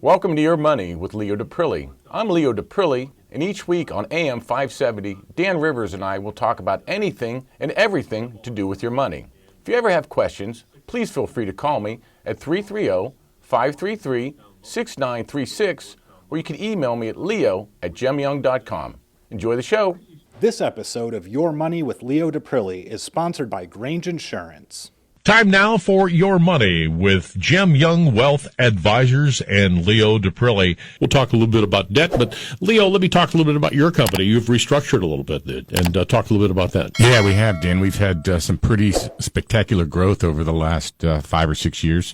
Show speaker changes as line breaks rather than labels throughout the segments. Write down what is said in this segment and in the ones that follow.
Welcome to Your Money with Leo Daprile. I'm Leo Daprile, and each week on AM 570, Dan Rivers and I will talk about anything and everything to do with your money. If you ever have questions, please feel free to call me at 330-533-6936, or you can email me at leo@gemyoung.com. Enjoy the show.
This episode of Your Money with Leo Daprile is sponsored by Grange Insurance.
Time now for Your Money with Gem Young Wealth Advisors and Leo Daprile. We'll talk a little bit about debt, but Leo, let me talk a little bit about your company. You've restructured a little bit and talk a little bit about that.
Yeah, we have, Dan. We've had some pretty spectacular growth over the last 5 or 6 years.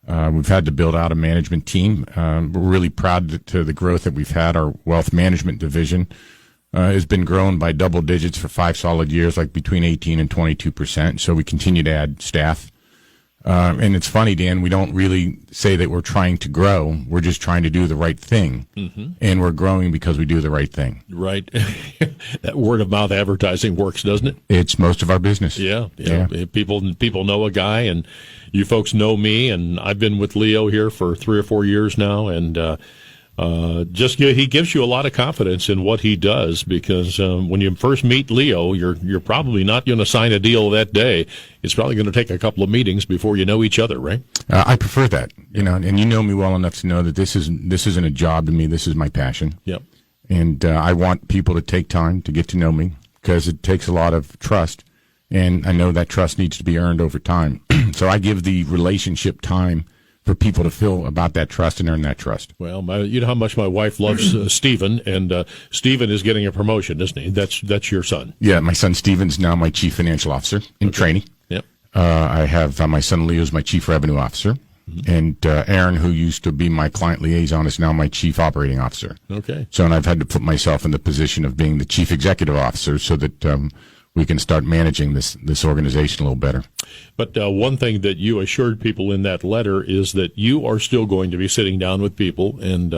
We've had to build out a management team. We're really proud to the growth that we've had. Our wealth management division has been grown by double digits for 5 solid years, like between 18 and 22%. So we continue to add staff. And it's funny, Dan, we don't really say that we're trying to grow. We're just trying to do the right thing. Mm-hmm. And we're growing because we do the right thing.
Right. That word of mouth advertising works, doesn't it?
It's most of our business.
Yeah. People know a guy, and you folks know me, and I've been with Leo here for 3 or 4 years now, and he gives you a lot of confidence in what he does, because when you first meet Leo, you're probably not going to sign a deal that day. It's probably going to take a couple of meetings before you know each other, right?
I prefer that, and you know me well enough to know that this isn't a job to me. This is my passion.
Yep.
And I want people to take time to get to know me, because it takes a lot of trust, and I know that trust needs to be earned over time. So I give the relationship time for people to feel about that trust and earn that trust.
Well, you know how much my wife loves Stephen, and Stephen is getting a promotion, isn't he? That's your son.
Yeah, my son Stephen's now my chief financial officer in training.
Yep.
I have my son Leo's my chief revenue officer, and Aaron, who used to be my client liaison, is now my chief operating officer.
Okay.
So, and I've had to put myself in the position of being the chief executive officer so that we can start managing this organization a little better.
But one thing that you assured people in that letter is that you are still going to be sitting down with people and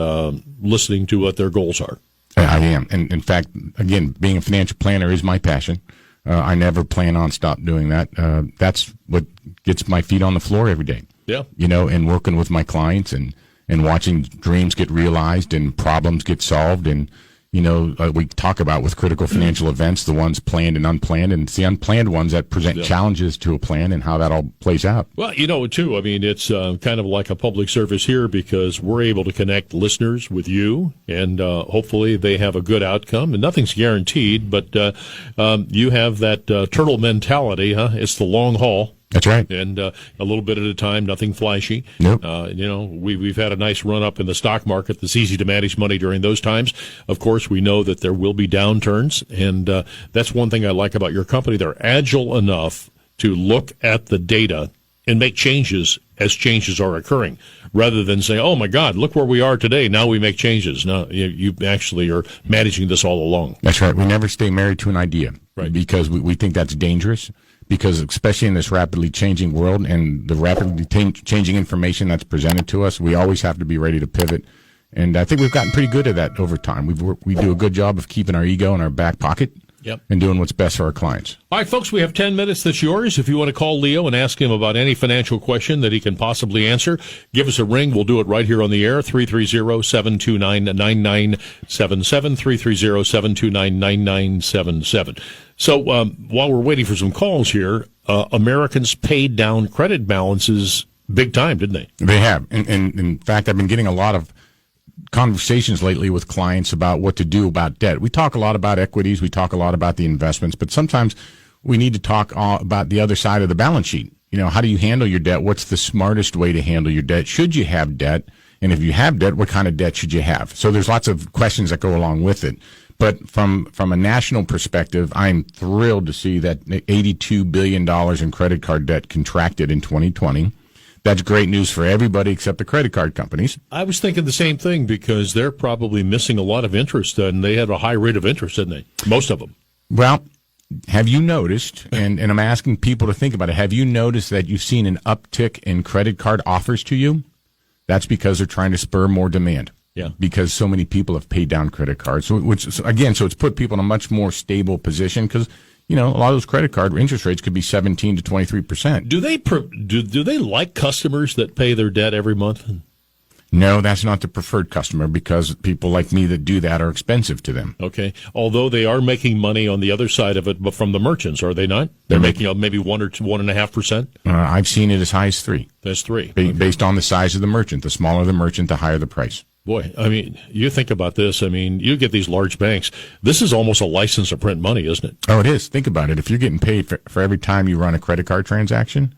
listening to what their goals are.
I am. And in fact, again, being a financial planner is my passion. I never plan on stop doing that. That's what gets my feet on the floor every day.
Yeah.
And working with my clients and watching dreams get realized and problems get solved. And we talk about with critical financial events, the ones planned and unplanned, and it's the unplanned ones that present challenges to a plan and how that all plays out.
Well, too, I mean, it's kind of like a public service here, because we're able to connect listeners with you, and hopefully they have a good outcome. And nothing's guaranteed, but you have that turtle mentality, huh? It's the long haul.
That's right.
And a little bit at a time, nothing flashy.
Nope.
We've had a nice run up in the stock market that's easy to manage money during those times. Of course, we know that there will be downturns, and that's one thing I like about your company. They're agile enough to look at the data and make changes as changes are occurring, rather than say, oh, my God, look where we are today. Now we make changes. No, you actually are managing this all along.
That's right. We never stay married to an idea,
right?
Because we think that's dangerous. Because especially in this rapidly changing world and the rapidly changing information that's presented to us, we always have to be ready to pivot. And I think we've gotten pretty good at that over time. We do a good job of keeping our ego in our back pocket.
Yep.
And doing what's best for our clients.
All right, folks, we have 10 minutes that's yours. If you want to call Leo and ask him about any financial question that he can possibly answer, give us a ring. We'll do it right here on the air, 330-729-9977, 330-729-9977. So while we're waiting for some calls here, Americans paid down credit balances big time, didn't they?
They have. And in fact, I've been getting a lot of conversations lately with clients about what to do about debt. We talk a lot about equities. We talk a lot about the investments, but sometimes we need to talk about the other side of the balance sheet. How do you handle your debt? What's the smartest way to handle your debt? Should you have debt? And if you have debt, what kind of debt should you have? So there's lots of questions that go along with it. But from a national perspective, I'm thrilled to see that $82 billion in credit card debt contracted in 2020. That's great news for everybody except the credit card companies.
I was thinking the same thing, because they're probably missing a lot of interest, and they had a high rate of interest, didn't they? Most of them.
Well, have you noticed, and I'm asking people to think about it, have you noticed that you've seen an uptick in credit card offers to you? That's because they're trying to spur more demand.
Yeah.
Because so many people have paid down credit cards. So it's put people in a much more stable position, because a lot of those credit card interest rates could be 17 to 23%.
Do they like customers that pay their debt every month?
No, that's not the preferred customer because people like me that do that are expensive to them.
Okay. Although they are making money on the other side of it, but from the merchants, are they not? They're making maybe 1 or 1.5%?
I've seen it as high as 3%.
That's 3.
Based on the size of the merchant. The smaller the merchant, the higher the price.
Boy, I mean, you think about this. I mean, you get these large banks. This is almost a license to print money, isn't it?
Oh, it is. Think about it. If you're getting paid for every time you run a credit card transaction,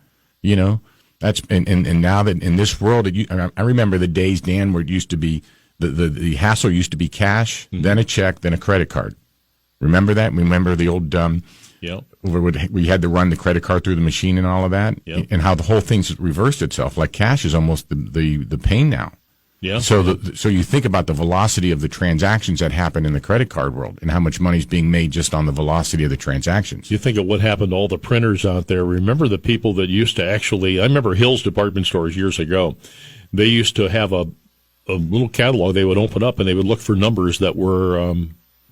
that's and now that in this world, I remember the days, Dan, where it used to be the hassle used to be cash, then a check, then a credit card. Remember that? Remember the old we had to run the credit card through the machine and all of that, and how the whole thing's reversed itself. Like cash is almost the pain now.
Yeah.
So you think about the velocity of the transactions that happen in the credit card world and how much money is being made just on the velocity of the transactions.
You think of what happened to all the printers out there. Remember the people that used to I remember Hill's department stores years ago. They used to have a little catalog they would open up and they would look for numbers that were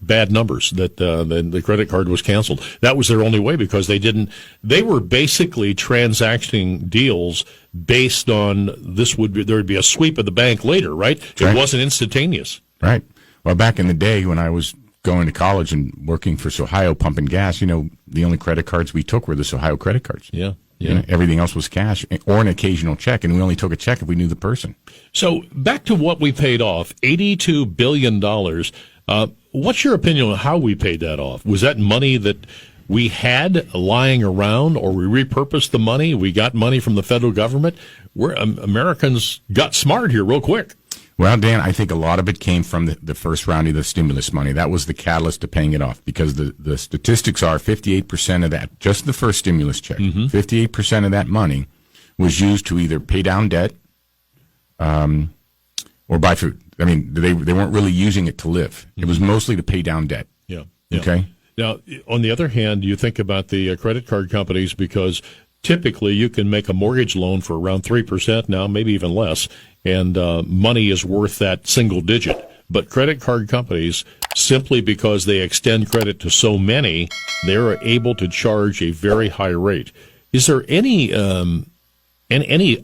bad numbers, that the credit card was canceled. That was their only way because they were basically transacting deals based on there would be a sweep of the bank later, right? It wasn't instantaneous.
Right. Well, back in the day when I was going to college and working for Ohio pumping gas, the only credit cards we took were the Ohio credit cards.
Yeah. Yeah.
Everything else was cash or an occasional check, and we only took a check if we knew the person.
So back to what we paid off, $82 billion. What's your opinion on how we paid that off? Was that money that we had lying around, or we repurposed the money? We got money from the federal government? Americans got smart here real quick.
Well, Dan, I think a lot of it came from the first round of the stimulus money. That was the catalyst to paying it off because the statistics are 58% of that, just the first stimulus check, 58% of that money was used to either pay down debt or buy food. I mean, they weren't really using it to live. It was mostly to pay down debt.
Yeah.
Okay?
Now, on the other hand, you think about the credit card companies because typically you can make a mortgage loan for around 3% now, maybe even less, and money is worth that single digit. But credit card companies, simply because they extend credit to so many, they're able to charge a very high rate. Is there any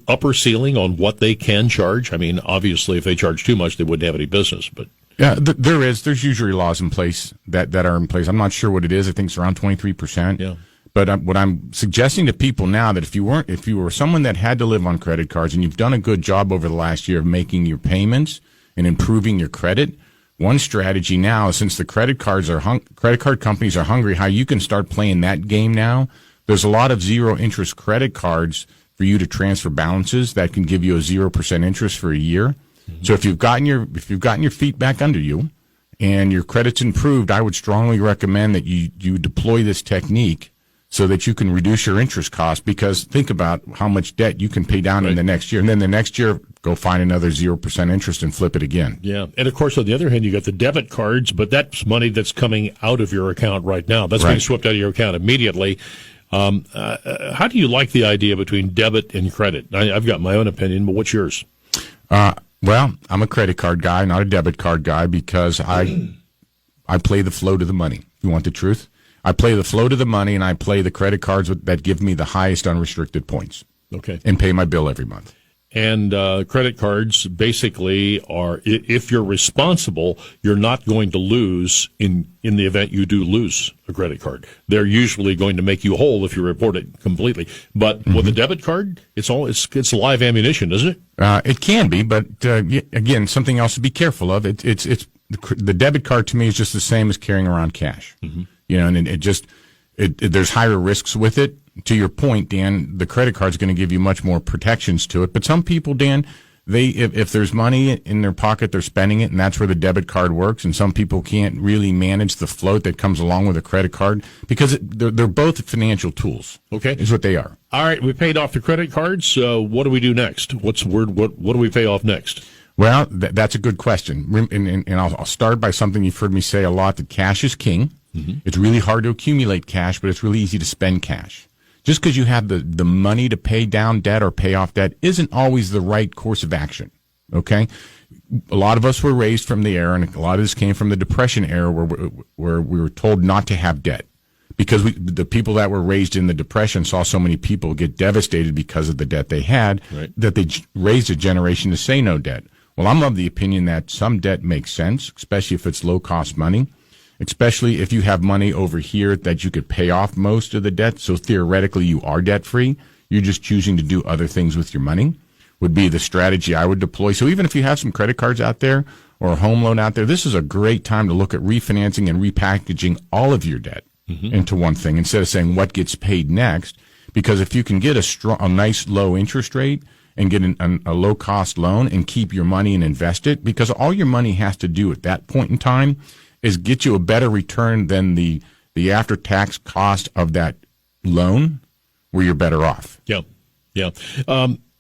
upper ceiling on what they can charge? I mean, obviously, if they charge too much, they wouldn't have any business. But
yeah, there is. There's usually laws in place that are in place. I'm not sure what it is. I think it's around 23%.
Yeah.
But what I'm suggesting to people now that if you were someone that had to live on credit cards and you've done a good job over the last year of making your payments and improving your credit, one strategy now is since the credit card companies are hungry, how you can start playing that game now. There's a lot of zero interest credit cards for you to transfer balances that can give you a 0% interest for a year. Mm-hmm. So if you've gotten your feet back under you and your credit's improved, I would strongly recommend that you deploy this technique so that you can reduce your interest cost, because think about how much debt you can pay down in the next year. And then the next year, go find another 0% interest and flip it again.
Yeah. And, of course, on the other hand, you got the debit cards, but that's money that's coming out of your account right now. That's being swept out of your account immediately. How do you like the idea between debit and credit? I've got my own opinion, but what's yours?
Well, I'm a credit card guy, not a debit card guy, because I play the flow to the money. You want the truth? I play the flow to the money, and I play the credit cards that give me the highest unrestricted points.
Okay.
And pay my bill every month.
And credit cards basically are, if you're responsible, you're not going to lose in the event you do lose a credit card. They're usually going to make you whole if you report it completely. But with a debit card, it's live ammunition, isn't it?
It can be, but again, something else to be careful of. It's the debit card to me is just the same as carrying around cash. Mm-hmm. And there's higher risks with it. To your point, Dan, the credit card's going to give you much more protections to it. But some people, Dan, if there's money in their pocket, they're spending it, and that's where the debit card works. And some people can't really manage the float that comes along with a credit card because they're both financial tools.
Okay,
is what they are.
All right, we paid off the credit cards. What do we do next? What do we pay off next?
Well, that's a good question, and I'll start by something you've heard me say a lot: that cash is king. Mm-hmm. It's really hard to accumulate cash, but it's really easy to spend cash. Just because you have the money to pay down debt or pay off debt isn't always the right course of action, okay? A lot of us were raised from the era, and a lot of this came from the Depression era where we were told not to have debt because the people that were raised in the Depression saw so many people get devastated because of the debt they had that they raised a generation to say no debt. Well, I'm of the opinion that some debt makes sense, especially if it's low-cost money, especially if you have money over here that you could pay off most of the debt. So theoretically, you are debt-free. You're just choosing to do other things with your money would be the strategy I would deploy. So even if you have some credit cards out there or a home loan out there, this is a great time to look at refinancing and repackaging all of your debt into one thing instead of saying what gets paid next. Because if you can get a nice low interest rate and get a low-cost loan and keep your money and invest it, because all your money has to do at that point in time is get you a better return than the after-tax cost of that loan, where you're better off.
Yeah, yeah.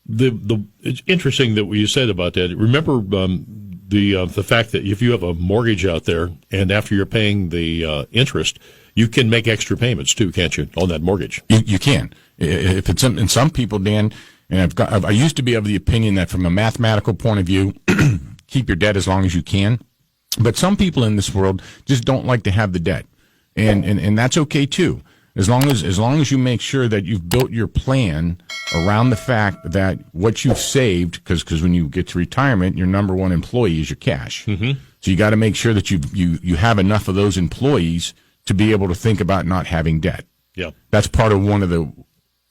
It's interesting that what you said about that. Remember the fact that if you have a mortgage out there and after you're paying the interest, you can make extra payments too, can't you, on that mortgage?
You can. If it's in some people, Dan, and I used to be of the opinion that from a mathematical point of view, keep your debt as long as you can. But some people in this world just don't like to have the debt, and that's okay too. As long as you make sure that you've built your plan around the fact that what you've saved, because when you get to retirement, your number one employee is your cash. Mm-hmm. So you got to make sure that you have enough of those employees to be able to think about not having debt.
Yeah,
that's part of one of the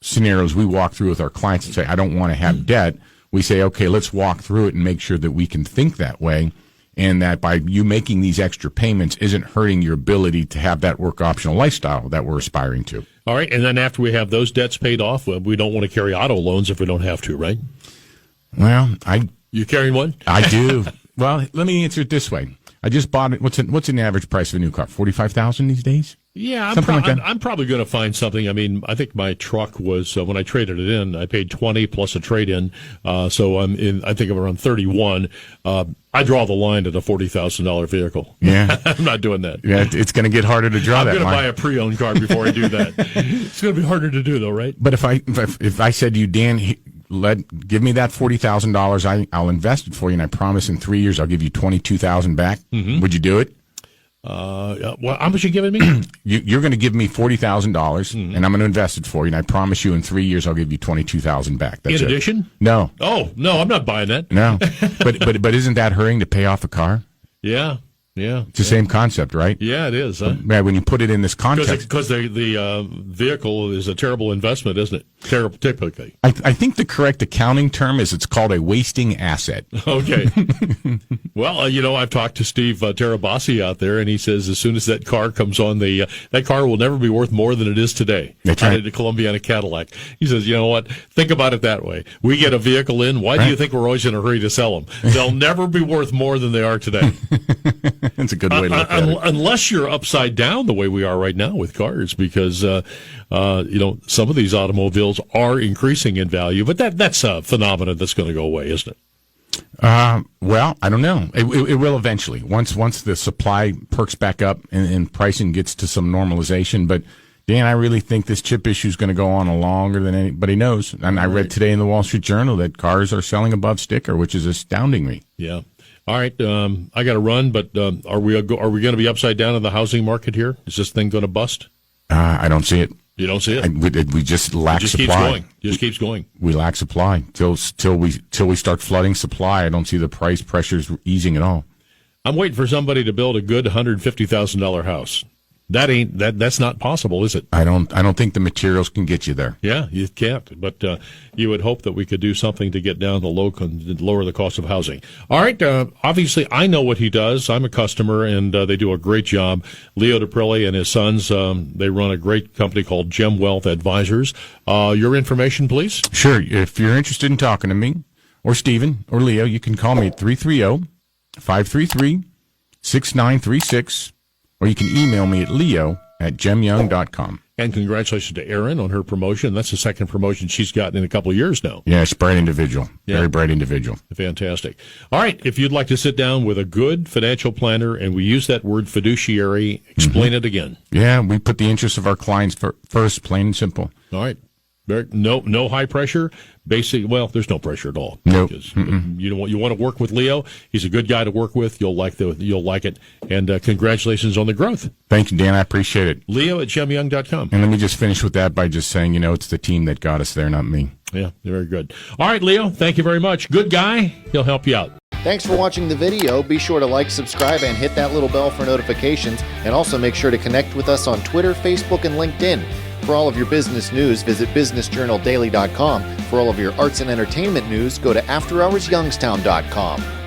scenarios we walk through with our clients and say, I don't want to have debt. We say, okay, let's walk through it and make sure that we can think that way. And that by you making these extra payments isn't hurting your ability to have that work optional lifestyle that we're aspiring to.
All right. And then after we have those debts paid off, we don't want to carry auto loans if we don't have to, right?
Well,
You carrying one?
I do. Well, let me answer it this way. I just bought it. What's an average price of a new car? $45,000 these days?
Yeah,
I'm
I'm probably going to find something. I mean, I think my truck was when I traded it in, I paid $20 plus a trade-in, so I'm in. I think I'm around $31. I draw the line at a $40,000 vehicle.
Yeah,
I'm not doing that.
Yeah, it's going to get harder to draw that line.
I'm going to buy a pre-owned car before I do that. It's going to be harder to do, though, right?
But if I said to you, Dan, give me that $40,000, I'll invest it for you, and I promise in 3 years I'll give you $22,000 back. Mm-hmm. Would you do it?
Well, how much you giving me?
You're going to give me $40,000, and I'm going to invest it for you, and I promise you in 3 years I'll give you $22,000 back. That's
in addition?
No.
Oh no, I'm not buying that.
No, but isn't that hurrying to pay off a car?
Yeah.
It's the same concept, right?
Yeah, it is. Huh?
Yeah, when you put it in this context,
because the vehicle is a terrible investment, isn't it? Terrible, typically.
I think the correct accounting term is it's called a wasting asset.
Okay. Well, I've talked to Steve Terabasi out there, and he says as soon as that car comes on, that car will never be worth more than it is today.
That's right.
The Columbiana Cadillac. He says, you know what? Think about it that way. We get a vehicle in. Why do you think we're always in a hurry to sell them? They'll never be worth more than they are today.
That's a good way to look at it.
Unless you're upside down the way we are right now with cars, because some of these automobiles are increasing in value, but that's a phenomenon that's going to go away, isn't it?
Well, I don't know. It will eventually. Once the supply perks back up and pricing gets to some normalization. But Dan, I really think this chip issue is going to go on longer than anybody knows. And I read today in the Wall Street Journal that cars are selling above sticker, which is astounding me.
Yeah. All right, I got to run, but are we going to be upside down in the housing market here? Is this thing going to bust?
I don't see it.
You don't see it?
We just lack supply.
Just keeps going.
We lack supply till we start flooding supply. I don't see the price pressures easing at all.
I'm waiting for somebody to build a good $150,000 house. That's not possible, is it? I
don't think the materials can get you there.
Yeah, you can't. But you would hope that we could do something to get down lower the cost of housing. All right. Obviously, I know what he does. I'm a customer, and they do a great job. Leo Daprile and his sons, they run a great company called Gem Wealth Advisors. Your information, please.
Sure. If you're interested in talking to me or Stephen or Leo, you can call me at 330-533-6936. Or you can email me at leo@gemyoung.com.
And congratulations to Erin on her promotion. That's the second promotion she's gotten in a couple of years now.
Yeah, she's a bright individual. Yeah. Very bright individual.
Fantastic. All right, if you'd like to sit down with a good financial planner, and we use that word fiduciary, explain it again.
Yeah, we put the interests of our clients first, plain and simple.
All right. No high pressure. There's no pressure at all.
Nope.
You want to work with Leo. He's a good guy to work with. You'll like it. And congratulations on the growth.
Thank you, Dan. I appreciate it.
Leo@gemyoung.com.
And let me just finish with that by just saying, it's the team that got us there, not me.
Yeah, very good. All right, Leo. Thank you very much. Good guy. He'll help you out.
Thanks for watching the video. Be sure to like, subscribe, and hit that little bell for notifications. And also make sure to connect with us on Twitter, Facebook, and LinkedIn. For all of your business news, visit businessjournaldaily.com. For all of your arts and entertainment news, go to afterhoursyoungstown.com.